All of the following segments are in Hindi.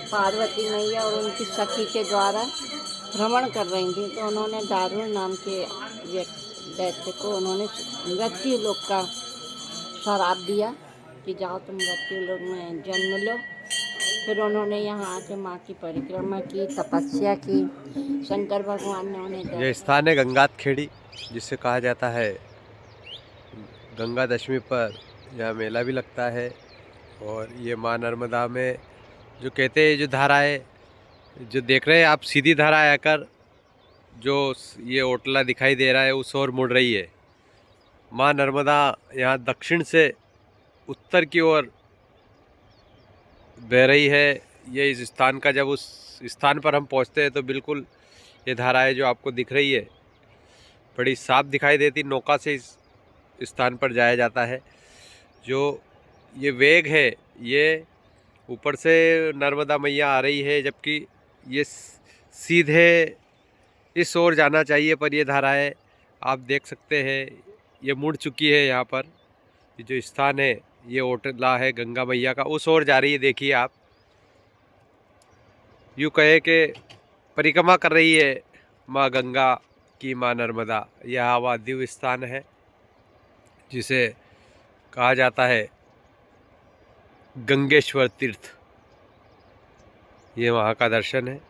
पार्वती मैया और उनकी सखी के द्वारा भ्रमण कर रही थी, तो उन्होंने दारुण नाम के दैत्य को उन्होंने मृत्यु लोक का श्राप दिया कि जाओ तुम मृत्यु लोक में जन्म लो। फिर उन्होंने यहाँ आके माँ की परिक्रमा की, तपस्या की। शंकर भगवान ने उन्हें यह स्थान है गंगात खेड़ी, जिसे कहा जाता है गंगा दशमी पर यहाँ मेला भी लगता है। और ये माँ नर्मदा में जो कहते हैं, जो धारा है जो देख रहे हैं आप, सीधी धारा आकर जो ये ओटला दिखाई दे रहा है उस ओर मुड़ रही है। माँ नर्मदा यहाँ दक्षिण से उत्तर की ओर बह रही है। ये इस स्थान का, जब उस स्थान पर हम पहुँचते हैं तो बिल्कुल ये धाराएं जो आपको दिख रही है बड़ी साफ दिखाई देती। नौका से इस स्थान पर जाया जाता है। जो ये वेग है, ये ऊपर से नर्मदा मैया आ रही है, जबकि ये सीधे इस ओर जाना चाहिए, पर ये धाराएं आप देख सकते हैं ये मुड़ चुकी है। यहाँ पर ये जो स्थान है, ये ओटला है गंगा मैया का, उस ओर जा रही है। देखिए आप, यूँ कहे कि परिक्रमा कर रही है माँ गंगा की माँ नर्मदा। यह वह दिव्य स्थान है जिसे कहा जाता है गंगेश्वर तीर्थ। ये वहाँ का दर्शन है।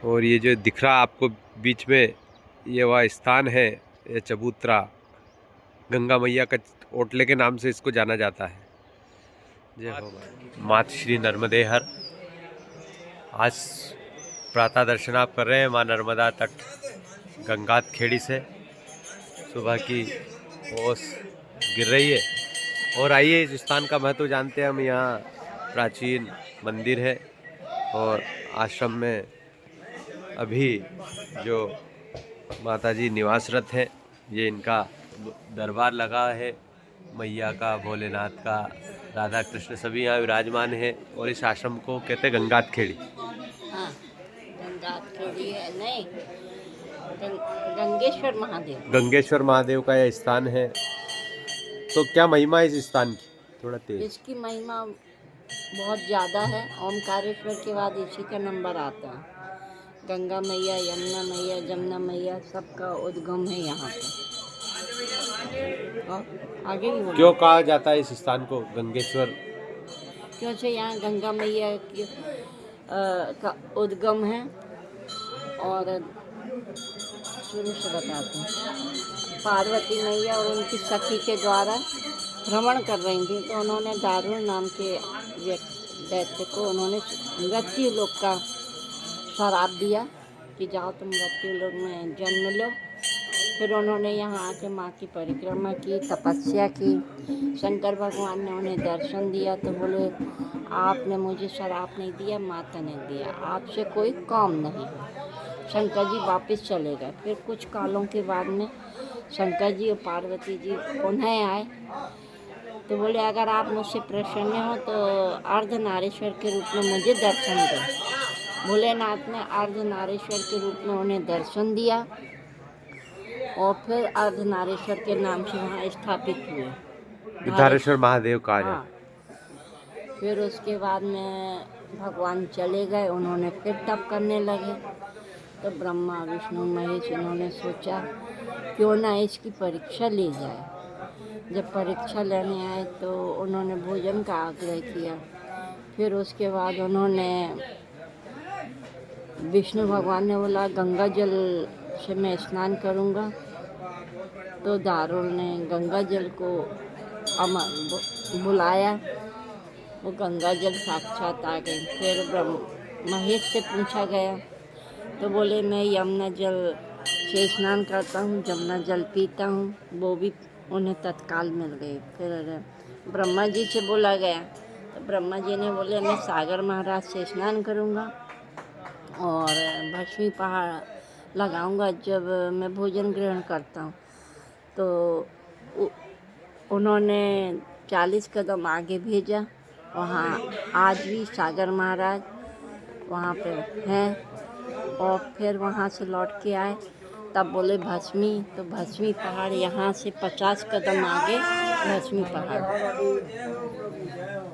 और ये जो दिख रहा आपको बीच में, ये वह स्थान है, ये चबूतरा गंगा मैया का ओटले के नाम से इसको जाना जाता है। जय हो मात श्री नर्मदे हर। आज प्रातः दर्शन आप कर रहे हैं माँ नर्मदा तट गंगात खेड़ी से। सुबह की ओस गिर रही है। और आइए इस स्थान का महत्व जानते हैं हम। यहाँ प्राचीन मंदिर है और आश्रम में अभी जो माताजी निवासरत हैं, ये इनका दरबार लगा है। मैया का, भोलेनाथ का, राधा कृष्ण सभी यहाँ विराजमान हैं। और इस आश्रम को कहते हैं गंगात खेड़ी। हाँ, गंगात खेड़ी है, नहीं गंगेश्वर महादेव। गंगेश्वर महादेव का यह स्थान है। तो क्या महिमा है इस स्थान की? थोड़ा तेज। इसकी महिमा बहुत ज़्यादा है। ओमकारेश्वर के बाद इसी का नंबर आता है। गंगा मैया, यमुना मैया, जमुना मैया सबका उद्गम है यहाँ पे। आगे भी बोलो। क्यों कहा जाता है इस स्थान को गंगेश्वर? क्योंकि यहाँ गंगा मैया की का उद्गम है। और शुरू से बताते हैं, पार्वती मैया और उनकी सखी के द्वारा भ्रमण कर रही थी, तो उन्होंने दारुण नाम के दैत्य को उन्होंने मृत्यु लोक का श्राप दिया कि जाओ तुम मृत्यु लोक में जन्म लो। फिर उन्होंने यहाँ आके माँ की परिक्रमा की, तपस्या की। शंकर भगवान ने उन्हें दर्शन दिया तो बोले, आपने मुझे श्राप नहीं दिया, माता ने दिया, आपसे कोई काम नहीं है। शंकर जी वापस चले गए। फिर कुछ कालों के बाद में शंकर जी और पार्वती जी पुनः आए तो बोले, अगर आप मुझसे प्रसन्न हो तो अर्धनारीश्वर के रूप में मुझे दर्शन दो। भोलेनाथ ने अर्धनारीश्वर के रूप में उन्हें दर्शन दिया और फिर अर्धनारीश्वर के नाम से वहाँ स्थापित हुए। धारेश्वर महादेव कहा जाता है। हाँ। फिर उसके बाद में भगवान चले गए, उन्होंने फिर तप करने लगे। तो ब्रह्मा, विष्णु, महेश इन्होंने सोचा क्यों ना इसकी परीक्षा ली जाए। जब परीक्षा लेने आए तो उन्होंने भोजन का आग्रह किया। फिर उसके बाद उन्होंने, विष्णु भगवान ने बोला गंगा जल से मैं स्नान करूँगा। तो दारुण ने गंगा जल को बुलाया, वो गंगा जल साक्षात आ गई। फिर महेश से पूछा गया तो बोले, मैं यमुना जल से स्नान करता हूँ, जमुना जल पीता हूँ, वो भी उन्हें तत्काल मिल गई। फिर ब्रह्मा जी से बोला गया तो ब्रह्मा जी ने बोले, मैं सागर महाराज से स्नान करूँगा और भस्मी पहाड़ लगाऊंगा जब मैं भोजन ग्रहण करता हूँ। तो उन्होंने 40 कदम आगे भेजा। वहाँ आज भी सागर महाराज वहाँ पे हैं। और फिर वहाँ से लौट के आए, तब बोले भस्मी, तो भस्मी पहाड़ यहाँ से 50 कदम आगे भस्मी पहाड़।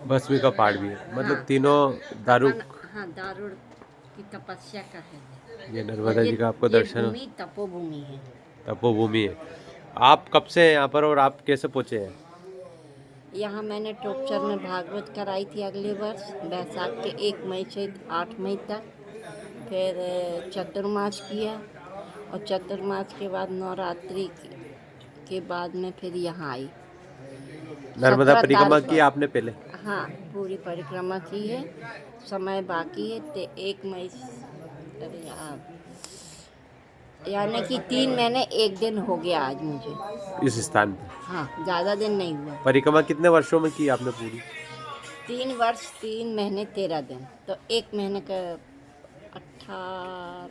भस्मी का पहाड़ भी है, मतलब हाँ। तीनों दारू। हाँ, दारुण की तपस्या का है ये और नर्मदा जी का आपको ये दर्शन, भूमि तपोभूमि है। तपोभूमि है। आप कब से हैं यहाँ पर और आप कैसे पहुँचे हैं? यहाँ मैंने टोकचर में भागवत कराई थी अगले वर्ष, बैसाख के 1 मई से 8 मई तक। फिर चतुर्मास किया और चतुर्मास के बाद नवरात्रि के बाद में फिर यहाँ आई। नर्मदा 17 परिक्रमा तारीख की को। आपने पहले? हाँ, पूरी परिक्रमा की है। समय बाकी है 1 मई अरे यार, यानी कि 3 महीने 1 दिन हो गया आज मुझे इस स्थान पे हाँ, ज़्यादा दिन नहीं हुआ। परिक्रमा कितने वर्षों में की आपने पूरी? 3 वर्ष 3 महीने 13 दिन, तो 1 महीने का 18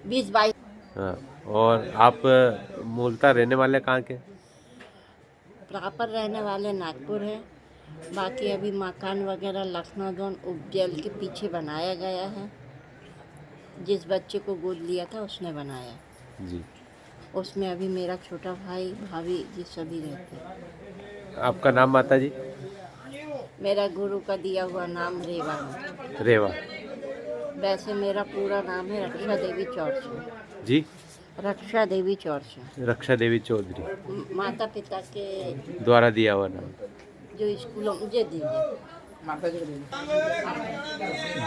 20 22। हाँ, और आप मूलतः रहने वाले कहाँ के? प्रॉपर रहने वाले नागपुर है। बाकी अभी मकान वगैरह लखनऊ जोन उपजेल के पीछे बनाया गया है। जिस बच्चे को गोद लिया था उसने बनाया। जी। उसमें अभी मेरा छोटा भाई भाभी जी सभी रहते हैं। आपका नाम माता जी? मेरा गुरु का दिया हुआ नाम रेवा है। रेवा। वैसे मेरा पूरा नाम है रक्षा देवी चौरसिया। जी? रक्षा देवी चौरसिया। रक्षा देवी चौधरी माता पिता के द्वारा दिया हुआ नाम। जो स्कूलों मुझे दीजिए।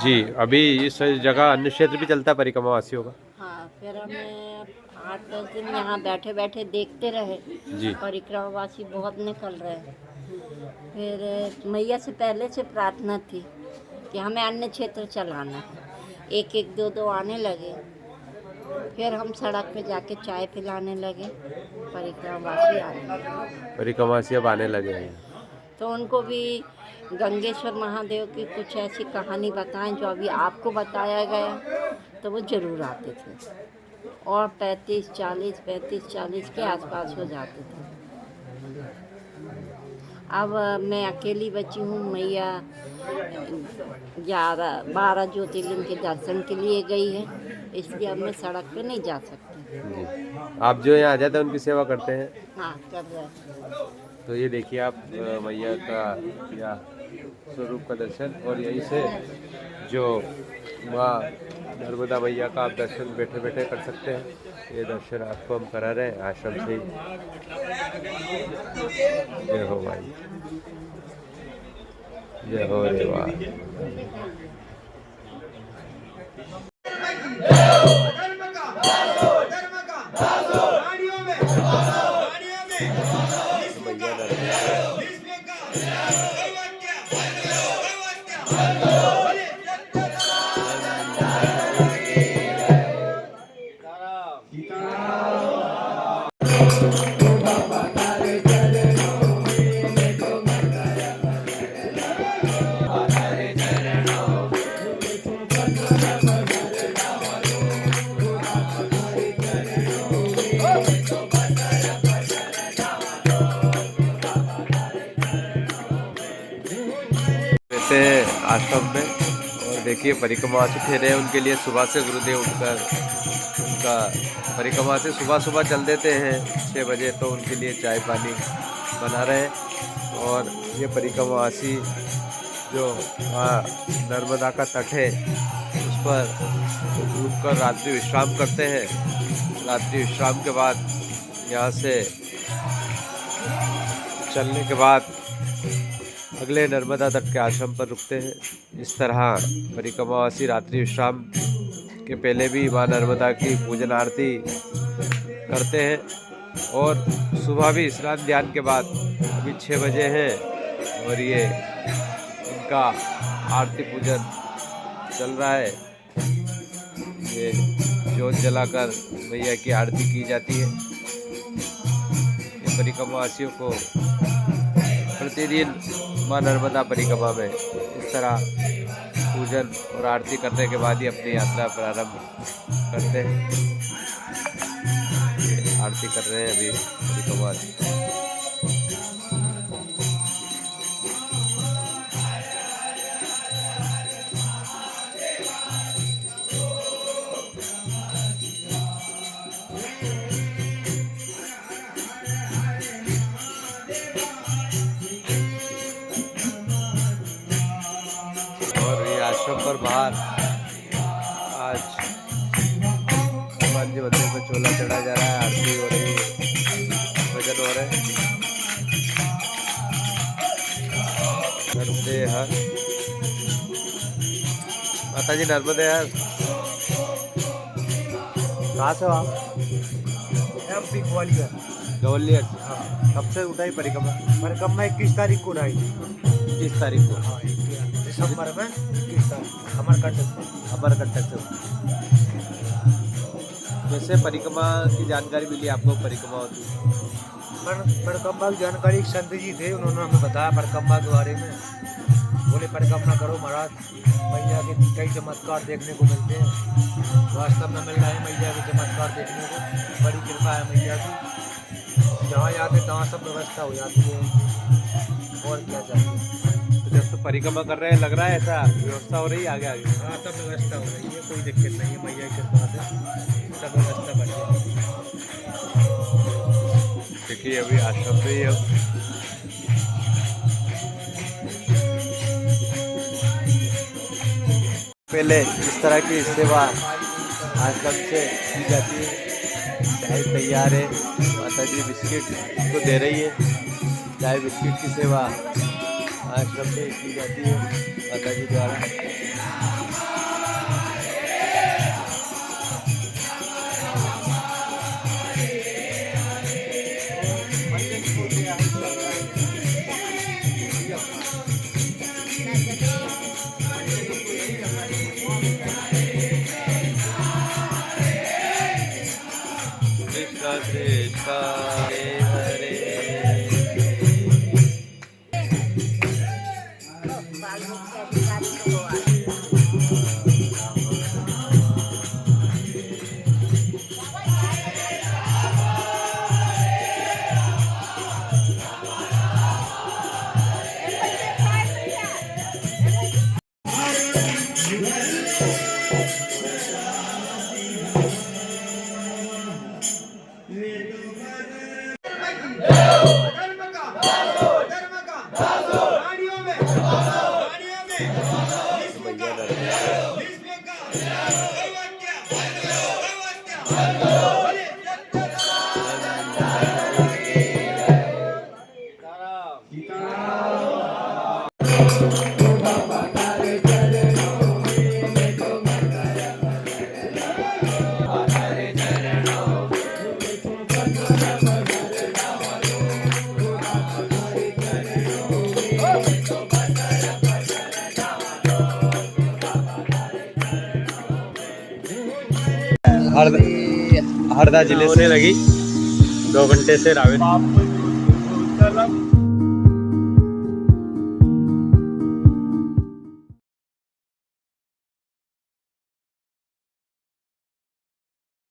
जी, अभी इस जगह अन्य क्षेत्र भी चलता है परिक्रमा वासियों का? हाँ, फिर हमें 8-10 दिन यहाँ बैठे बैठे देखते रहे। जी। परिक्रमावासी बहुत निकल रहे। फिर मैया से पहले से प्रार्थना थी कि हमें अन्य क्षेत्र चलाना है। 1-1, 2-2 आने लगे। फिर हम सड़क पे जाके चाय पिलाने लगे। परिक्रमावासी आने लगे। परिक्रमावासी अब आने लगे हैं। तो उनको भी गंगेश्वर महादेव की कुछ ऐसी कहानी बताएं जो अभी आपको बताया गया, तो वो ज़रूर आते थे। और 35-40 के आसपास हो जाते थे। अब मैं अकेली बची हूँ। मैया 12 ज्योतिर्लिंग के दर्शन के लिए गई है, इसलिए अब मैं सड़क पे नहीं जा सकती। जी। आप जो यहाँ आ जाते हैं उनकी सेवा करते हैं? हाँ, कर रहे हैं। तो ये देखिए आप मैया का या स्वरूप का दर्शन, और यहीं से जो माँ नर्मदा मैया का आप दर्शन बैठे बैठे कर सकते हैं। ये दर्शन आपको हम करा रहे हैं आश्रम से ही। जय हो भाई, जय हो रेवा। वैसे आश्रम में, और देखिए परिक्रमा से ठहरे हैं, उनके लिए सुबह से गुरुदेव उठकर उनका परिक्रमा से सुबह चल देते हैं 6 बजे, तो उनके लिए चाय पानी बना रहे हैं। और ये परिक्रमावासी जो वहाँ नर्मदा का तट है उस पर रुककर रात्रि विश्राम करते हैं। रात्रि विश्राम के बाद यहाँ से चलने के बाद अगले नर्मदा तट के आश्रम पर रुकते हैं। इस तरह परिक्रमावासी रात्रि विश्राम के पहले भी माँ नर्मदा की पूजन आरती करते हैं, और सुबह भी स्नान ध्यान के बाद अभी 6 बजे हैं और ये इनका आरती पूजन चल रहा है। ये जोत जलाकर मैया की आरती की जाती है। ये परिक्रमावासियों को प्रतिदिन माँ नर्मदा परिक्रमा में इस तरह पूजन और आरती करने के बाद ही अपनी यात्रा प्रारंभ करते हैं। आरती कर रहे हैं अभी परिक्रमावासी। आश्रम पर बाहर आज हनुमान जी मंदिर में चोला चढ़ाया जा रहा है, आरती हो रही है, भजन हो रहे हैं। नर्मदे हर माता जी, नर्मदे हर। कहाँ से हो आप? MP ग्वालियर। ग्वालियर से। हाँ। कब से उठाई परिक्रमा? परिक्रमा 21 तारीख को उठाई। 21 तारीख को। हाँ, दिसंबर में 21 तारीख अमरकंटक से। अमरकंटक से। वैसे परिक्रमा की जानकारी मिली आपको? परिक्रमा होती है? परिक्रमा की जानकारी एक संत जी थे, उन्होंने हमें बताया परिक्रमा के बारे में। बोले परिक्रमा करो महाराज, मैया के कई चमत्कार देखने को मिलते हैं। वास्तव में मिल रहे हैं मैया के चमत्कार देखने को। बड़ी कृपा है मैया की, जहाँ जाते तहाँ सब व्यवस्था हो जाती है। और क्या चाहिए? तो जब तो परिक्रमा कर रहे हैं, लग रहा है ऐसा व्यवस्था हो रही है आगे आगे? हाँ, सब व्यवस्था हो रही है, कोई दिक्कत नहीं है। मैया की कृपा से सब व्यवस्था बन गई। देखिए अभी आश्रम पे ही अब पहले इस तरह की सेवा आश्रम से की जाती है। चाय तैयार है, माता जी बिस्किट को दे रही है। चाय बिस्किट की सेवा आश्रम में की जाती है माता जी द्वारा। कृष्णा कृष्णा हरे हरदा जिले से लगी 2 घंटे से रावेत।